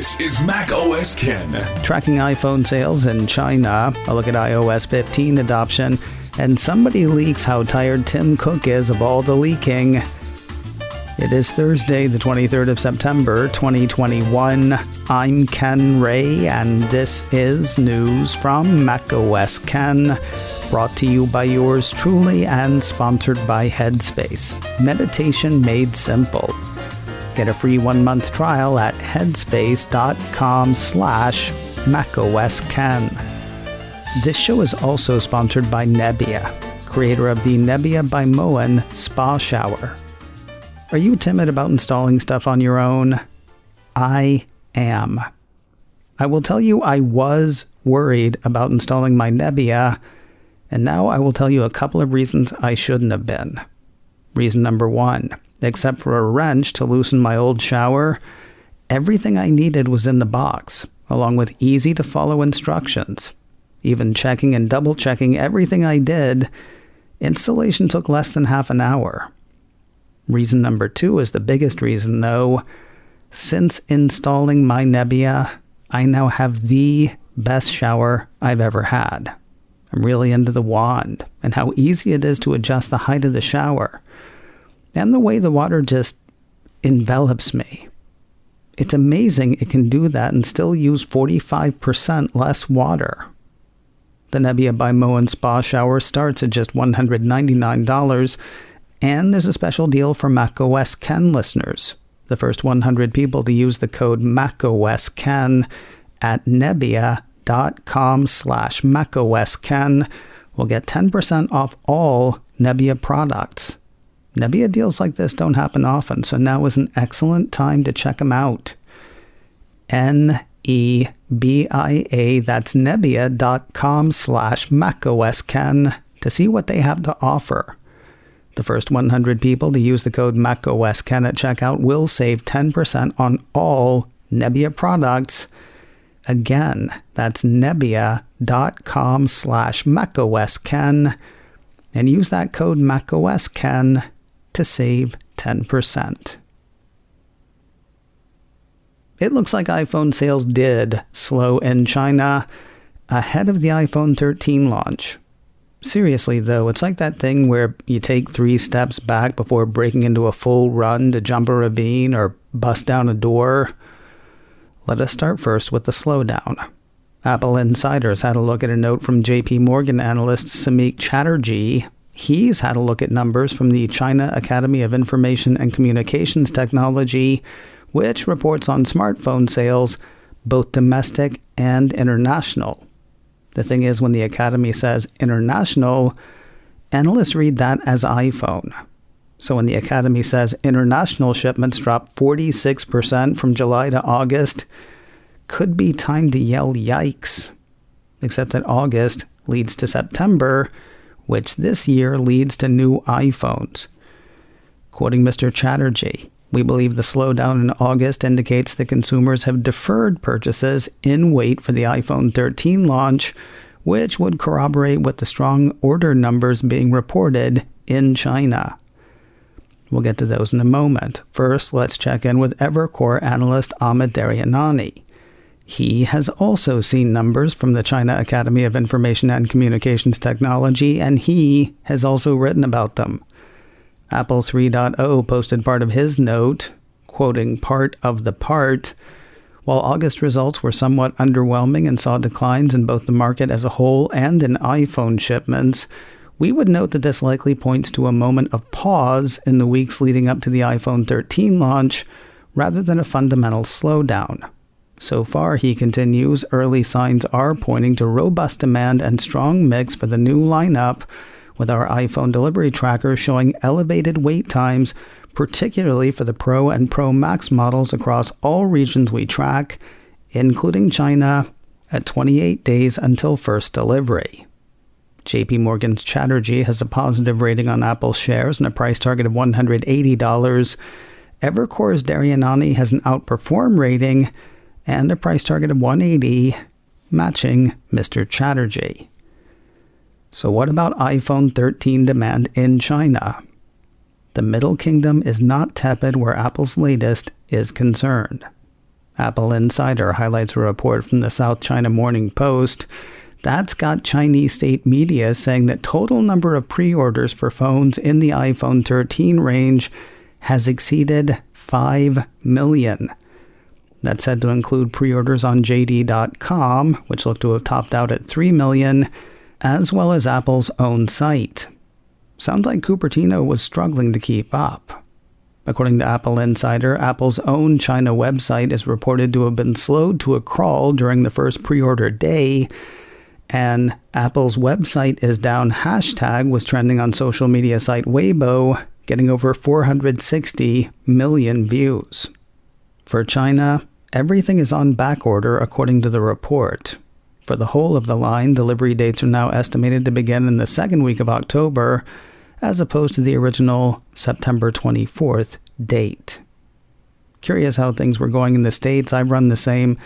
This is macOS Ken. Tracking iPhone sales in China, a look at iOS 15 adoption, and somebody leaks how tired Tim Cook is of all the leaking. It is Thursday, the 23rd of September, 2021. I'm Ken Ray, and this is news from macOS Ken, brought to you by yours truly and sponsored by Headspace. Meditation made simple. Get a free 1-month trial at headspace.com/macOSken. This show is also sponsored by Nebbia, creator of the Nebbia by Moen Spa Shower. Are you timid about installing stuff on your own? I am. I will tell you I was worried about installing my Nebbia, and now I will tell you a couple of reasons I shouldn't have been. Reason number 1, except for a wrench to loosen my old shower, everything I needed was in the box, along with easy-to-follow instructions. Even checking and double-checking everything I did, installation took less than half an hour. Reason number 2 is the biggest reason, though. Since installing my Nebbia, I now have the best shower I've ever had. I'm really into the wand and how easy it is to adjust the height of the shower and the way the water just envelops me. It's amazing it can do that and still use 45% less water. The Nebbia by Moen Spa Shower starts at just $199, and there's a special deal for macOS Ken listeners. The first 100 people to use the code macOSken at nebbia.com/macOSken will get 10% off all Nebbia products. Nebbia deals like this don't happen often, so now is an excellent time to check them out. Nebbia, that's nebbia.com/macOSken to see what they have to offer. The first 100 people to use the code macOSken at checkout will save 10% on all Nebbia products. Again, that's nebbia.com/macOSken and use that code macOSken to save 10%. It looks like iPhone sales did slow in China ahead of the iPhone 13 launch. Seriously, though, it's like that thing where you take 3 steps back before breaking into a full run to jump a ravine or bust down a door. Let us start first with the slowdown. Apple insiders had a look at a note from JP Morgan analyst Samik Chatterjee. He's had a look at numbers from the China Academy of Information and Communications Technology, which reports on smartphone sales, both domestic and international. The thing is, when the Academy says international, analysts read that as iPhone. So when the Academy says international shipments dropped 46% from July to August, could be time to yell yikes. Except that August leads to September, which this year leads to new iPhones. Quoting Mr. Chatterjee, "We believe the slowdown in August indicates that consumers have deferred purchases in wait for the iPhone 13 launch, which would corroborate with the strong order numbers being reported in China." We'll get to those in a moment. First, let's check in with Evercore analyst Arment. He has also seen numbers from the China Academy of Information and Communications Technology, and he has also written about them. Apple 3.0 posted part of his note, quoting part of the part. While August results were somewhat underwhelming and saw declines in both the market as a whole and in iPhone shipments, we would note that this likely points to a moment of pause in the weeks leading up to the iPhone 13 launch, rather than a fundamental slowdown. So far, he continues, early signs are pointing to robust demand and strong mix for the new lineup, with our iPhone delivery tracker showing elevated wait times, particularly for the Pro and Pro Max models across all regions we track, including China, at 28 days until first delivery. JP Morgan's Chatterjee has a positive rating on Apple shares and a price target of $180. Evercore's Darianani has an outperform rating and a price target of $180, matching Mr. Chatterjee. So what about iPhone 13 demand in China? The Middle Kingdom is not tepid where Apple's latest is concerned. Apple Insider highlights a report from the South China Morning Post that's got Chinese state media saying that total number of pre-orders for phones in the iPhone 13 range has exceeded 5 million. That's said to include pre-orders on JD.com, which look to have topped out at 3 million, as well as Apple's own site. Sounds like Cupertino was struggling to keep up. According to Apple Insider, Apple's own China website is reported to have been slowed to a crawl during the first pre-order day, and Apple's website is down hashtag was trending on social media site Weibo, getting over 460 million views. For China, everything is on backorder according to the report. For the whole of the line, delivery dates are now estimated to begin in the second week of October, as opposed to the original September 24th date. Curious how things were going in the States. I've run the same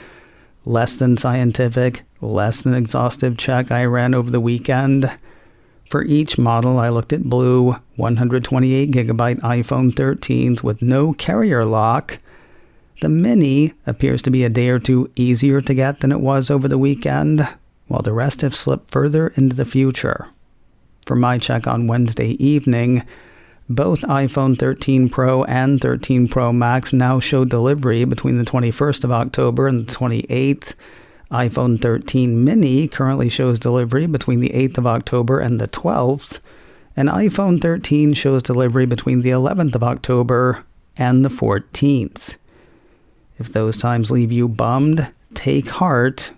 less than scientific, less than exhaustive check I ran over the weekend. For each model, I looked at blue 128GB iPhone 13s with no carrier lock. The Mini appears to be a day or two easier to get than it was over the weekend, while the rest have slipped further into the future. For my check on Wednesday evening, both iPhone 13 Pro and 13 Pro Max now show delivery between the 21st of October and the 28th. iPhone 13 Mini currently shows delivery between the 8th of October and the 12th, and iPhone 13 shows delivery between the 11th of October and the 14th. If those times leave you bummed, take heart.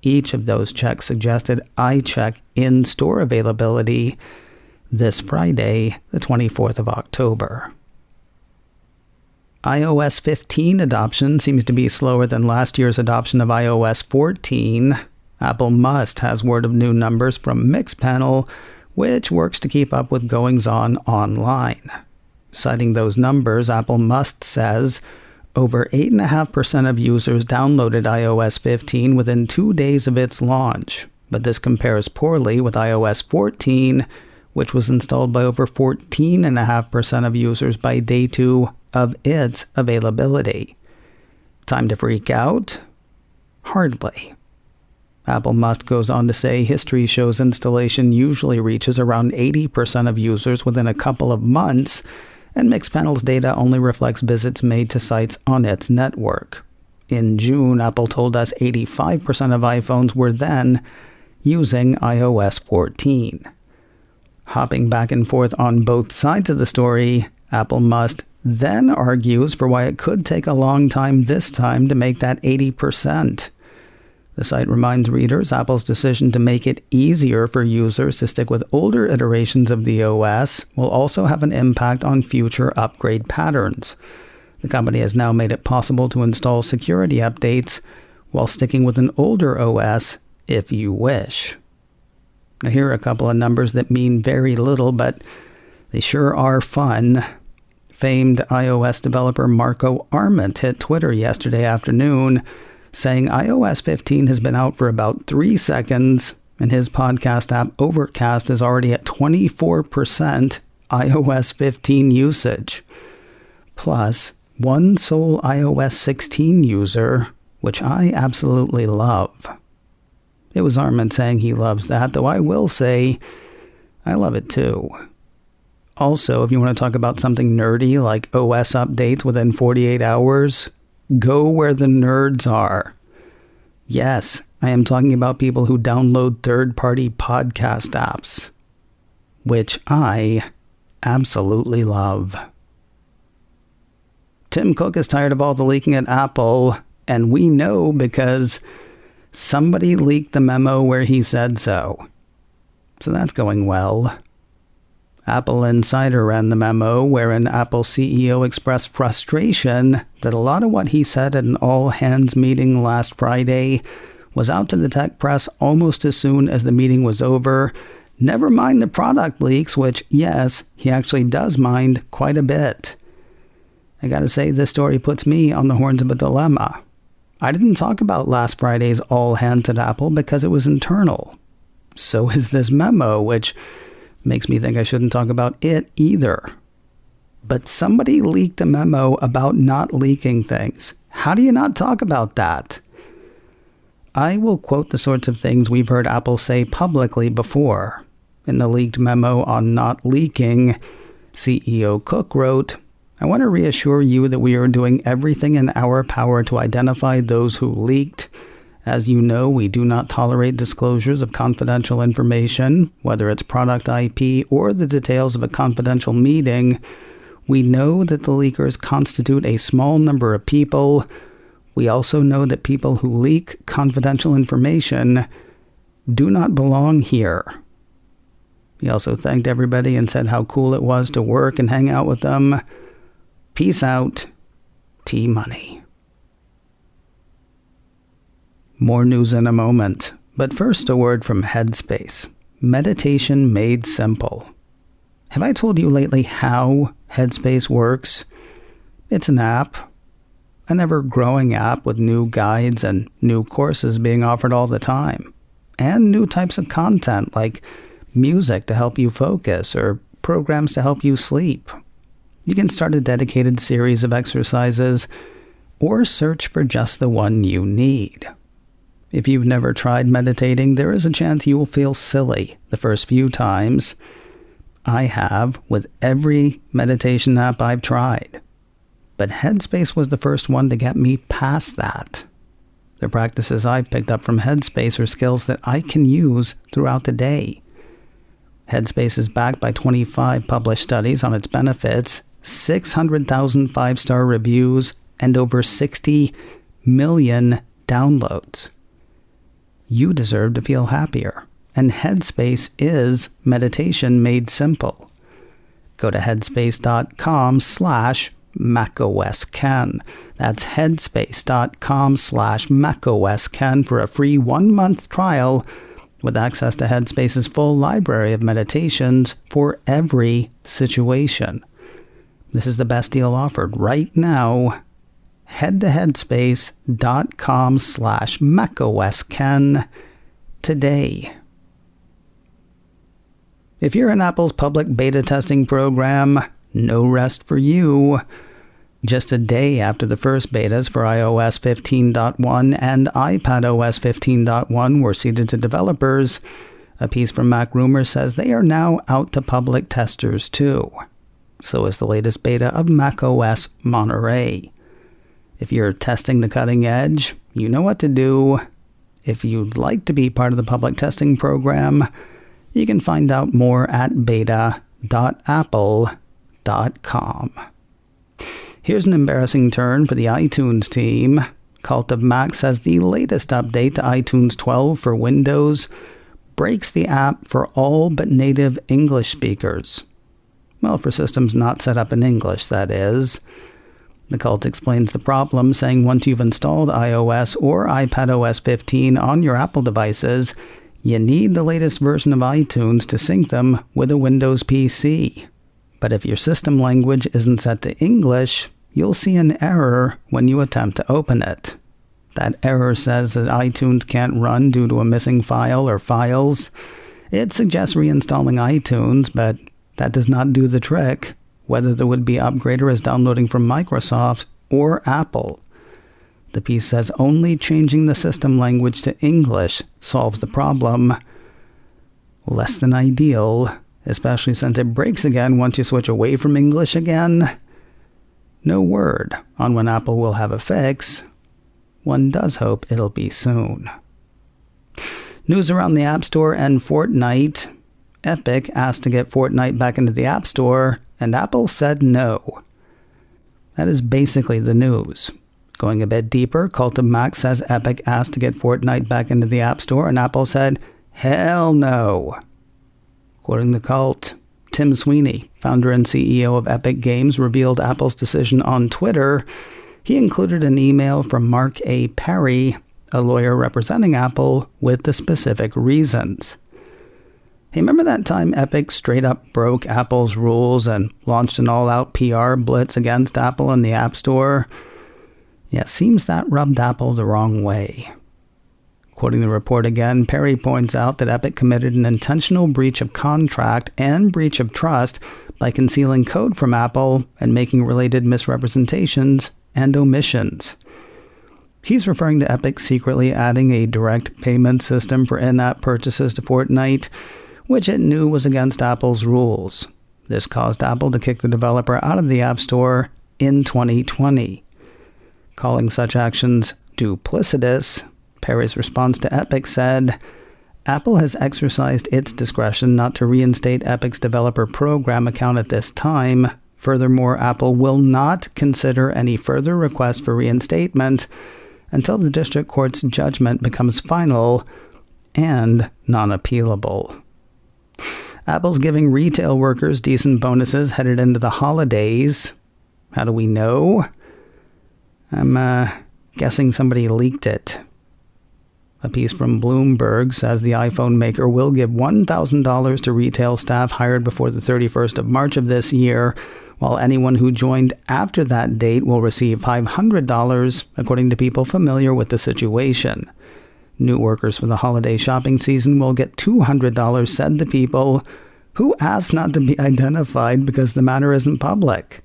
Each of those checks suggested iCheck in-store availability this Friday, the 24th of October. iOS 15 adoption seems to be slower than last year's adoption of iOS 14. Apple Must has word of new numbers from Mixpanel, which works to keep up with goings-on online. Citing those numbers, Apple Must says over 8.5% of users downloaded iOS 15 within 2 days of its launch, but this compares poorly with iOS 14, which was installed by over 14.5% of users by day 2 of its availability. Time to freak out? Hardly. Apple Must goes on to say history shows installation usually reaches around 80% of users within a couple of months, and Mixpanel's data only reflects visits made to sites on its network. In June, Apple told us 85% of iPhones were then using iOS 14. Hopping back and forth on both sides of the story, Apple Must then argues for why it could take a long time this time to make that 80%. The site reminds readers Apple's decision to make it easier for users to stick with older iterations of the OS will also have an impact on future upgrade patterns. The company has now made it possible to install security updates while sticking with an older OS if you wish. Now, here are a couple of numbers that mean very little, but they sure are fun. Famed iOS developer Marco Arment hit Twitter yesterday afternoon, saying iOS 15 has been out for about 3 seconds, and his podcast app Overcast is already at 24% iOS 15 usage. Plus, one sole iOS 16 user, which I absolutely love. It was Arment saying he loves that, though I will say I love it too. Also, if you want to talk about something nerdy like OS updates within 48 hours, go where the nerds are. Yes, I am talking about people who download third-party podcast apps, which I absolutely love. Tim Cook is tired of all the leaking at Apple, and we know because somebody leaked the memo where he said so. So that's going well. Apple Insider ran the memo wherein Apple CEO expressed frustration that a lot of what he said at an all-hands meeting last Friday was out to the tech press almost as soon as the meeting was over. Never mind the product leaks, which, yes, he actually does mind quite a bit. I gotta say, this story puts me on the horns of a dilemma. I didn't talk about last Friday's all-hands at Apple because it was internal. So is this memo, which makes me think I shouldn't talk about it either. But somebody leaked a memo about not leaking things. How do you not talk about that? I will quote the sorts of things we've heard Apple say publicly before. In the leaked memo on not leaking, CEO Cook wrote, "I want to reassure you that we are doing everything in our power to identify those who leaked. As you know, we do not tolerate disclosures of confidential information, whether it's product IP or the details of a confidential meeting. We know that the leakers constitute a small number of people. We also know that people who leak confidential information do not belong here." He also thanked everybody and said how cool it was to work and hang out with them. Peace out, T-Money. More news in a moment, but first a word from Headspace. Meditation made simple. Have I told you lately how Headspace works? It's an app, an ever-growing app with new guides and new courses being offered all the time, and new types of content like music to help you focus or programs to help you sleep. You can start a dedicated series of exercises or search for just the one you need. If you've never tried meditating, there is a chance you will feel silly the first few times. I have with every meditation app I've tried. But Headspace was the first one to get me past that. The practices I've picked up from Headspace are skills that I can use throughout the day. Headspace is backed by 25 published studies on its benefits, 600,000 five-star reviews, and over 60 million downloads. You deserve to feel happier, and Headspace is meditation made simple. Go to headspace.com/macOSken. That's headspace.com/macOSken for a free 1-month trial with access to Headspace's full library of meditations for every situation. This is the best deal offered right now. Head to headspace.com/macOSken today. If you're in Apple's public beta testing program, no rest for you. Just a day after the first betas for iOS 15.1 and iPadOS 15.1 were seeded to developers, a piece from Mac Rumors says they are now out to public testers too. So is the latest beta of macOS Monterey. If you're testing the cutting edge, you know what to do. If you'd like to be part of the public testing program, you can find out more at beta.apple.com. Here's an embarrassing turn for the iTunes team. Cult of Mac says the latest update to iTunes 12 for Windows breaks the app for all but native English speakers. Well, for systems not set up in English, that is. The cult explains the problem, saying once you've installed iOS or iPadOS 15 on your Apple devices, you need the latest version of iTunes to sync them with a Windows PC. But if your system language isn't set to English, you'll see an error when you attempt to open it. That error says that iTunes can't run due to a missing file or files. It suggests reinstalling iTunes, but that does not do the trick, whether the would-be upgrader is downloading from Microsoft or Apple. The piece says only changing the system language to English solves the problem. Less than ideal, especially since it breaks again once you switch away from English again. No word on when Apple will have a fix. One does hope it'll be soon. News around the App Store and Fortnite. Epic asked to get Fortnite back into the App Store, and Apple said no. That is basically the news. Going a bit deeper, Cult of Mac says Epic asked to get Fortnite back into the App Store, and Apple said, hell no. Quoting the cult, Tim Sweeney, founder and CEO of Epic Games, revealed Apple's decision on Twitter. He included an email from Mark A. Perry, a lawyer representing Apple, with the specific reasons. Hey, remember that time Epic straight up broke Apple's rules and launched an all-out PR blitz against Apple in the App Store? Yeah, seems that rubbed Apple the wrong way. Quoting the report again, Perry points out that Epic committed an intentional breach of contract and breach of trust by concealing code from Apple and making related misrepresentations and omissions. He's referring to Epic secretly adding a direct payment system for in-app purchases to Fortnite, which it knew was against Apple's rules. This caused Apple to kick the developer out of the App Store in 2020. Calling such actions duplicitous, Perry's response to Epic said, Apple has exercised its discretion not to reinstate Epic's developer program account at this time. Furthermore, Apple will not consider any further requests for reinstatement until the district court's judgment becomes final and non-appealable. Apple's giving retail workers decent bonuses headed into the holidays. How do we know? I'm guessing somebody leaked it. A piece from Bloomberg says the iPhone maker will give $1,000 to retail staff hired before the 31st of March of this year, while anyone who joined after that date will receive $500, according to people familiar with the situation. New workers for the holiday shopping season will get $200, said the people who asked not to be identified because the matter isn't public.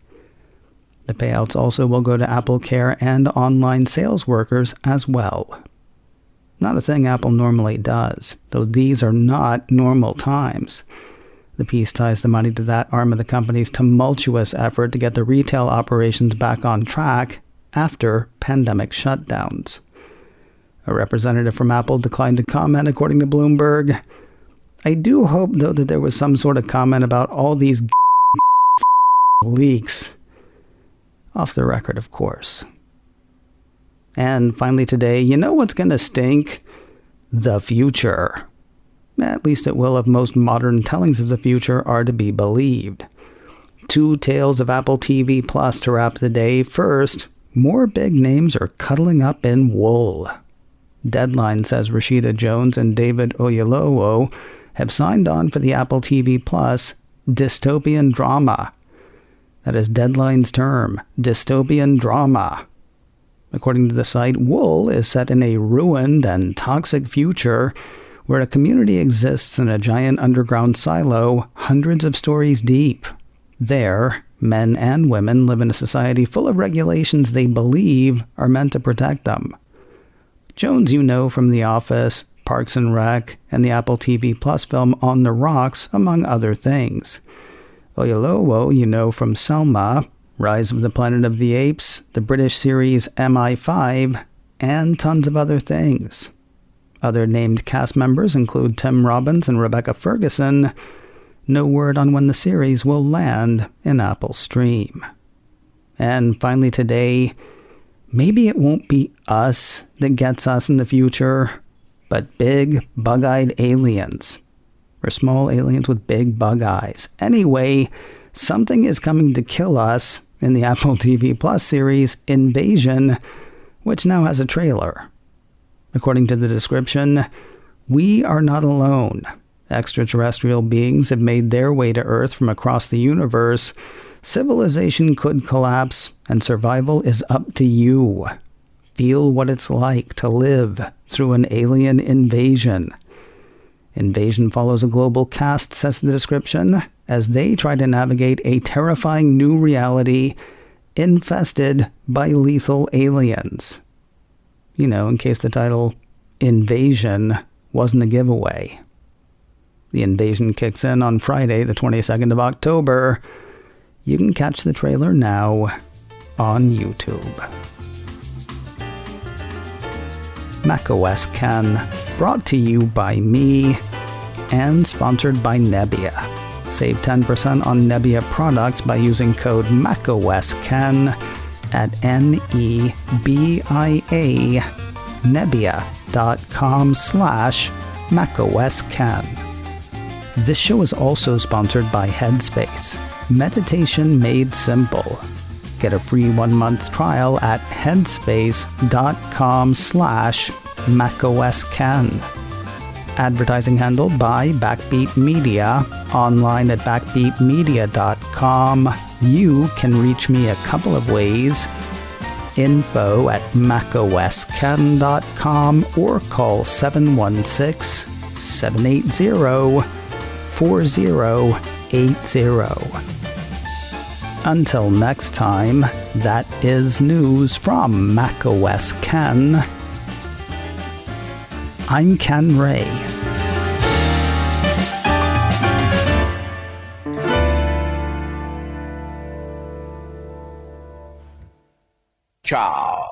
The payouts also will go to Apple Care and online sales workers as well. Not a thing Apple normally does, though these are not normal times. The piece ties the money to that arm of the company's tumultuous effort to get the retail operations back on track after pandemic shutdowns. A representative from Apple declined to comment, according to Bloomberg. I do hope, though, that there was some sort of comment about all these leaks. Off the record, of course. And finally today, you know what's going to stink? The future. At least it will if most modern tellings of the future are to be believed. Two tales of Apple TV Plus to wrap the day. First, more big names are cuddling up in wool. Deadline says Rashida Jones and David Oyelowo have signed on for the Apple TV Plus dystopian drama. That is Deadline's term, dystopian drama. According to the site, Wool is set in a ruined and toxic future where a community exists in a giant underground silo hundreds of stories deep. There, men and women live in a society full of regulations they believe are meant to protect them. Jones, you know from The Office, Parks and Rec, and the Apple TV Plus film On the Rocks, among other things. Oyelowo, you know from Selma, Rise of the Planet of the Apes, the British series MI5, and tons of other things. Other named cast members include Tim Robbins and Rebecca Ferguson. No word on when the series will land in Apple Stream. And finally today, maybe it won't be us that gets us in the future, but big, bug-eyed aliens. Or small aliens with big bug eyes. Anyway, something is coming to kill us in the Apple TV Plus series Invasion, which now has a trailer. According to the description, we are not alone. Extraterrestrial beings have made their way to Earth from across the universe. Civilization could collapse, and survival is up to you. Feel what it's like to live through an alien invasion. Invasion follows a global cast, says the description, as they try to navigate a terrifying new reality infested by lethal aliens. You know, in case the title Invasion wasn't a giveaway. The invasion kicks in on Friday, the 22nd of October. You can catch the trailer now on YouTube. macOS Ken, brought to you by me and sponsored by Nebbia. Save 10% on Nebbia products by using code macOSKen at Nebia, nebbia.com/macOSken. This show is also sponsored by Headspace, meditation made simple. Get a free 1-month trial at headspace.com/macOSken. Advertising handled by Backbeat Media, online at backbeatmedia.com. You can reach me a couple of ways. Info at macosken.com or call 716-780-4080. Until next time, that is news from macOS Ken. I'm Ken Ray. Ciao.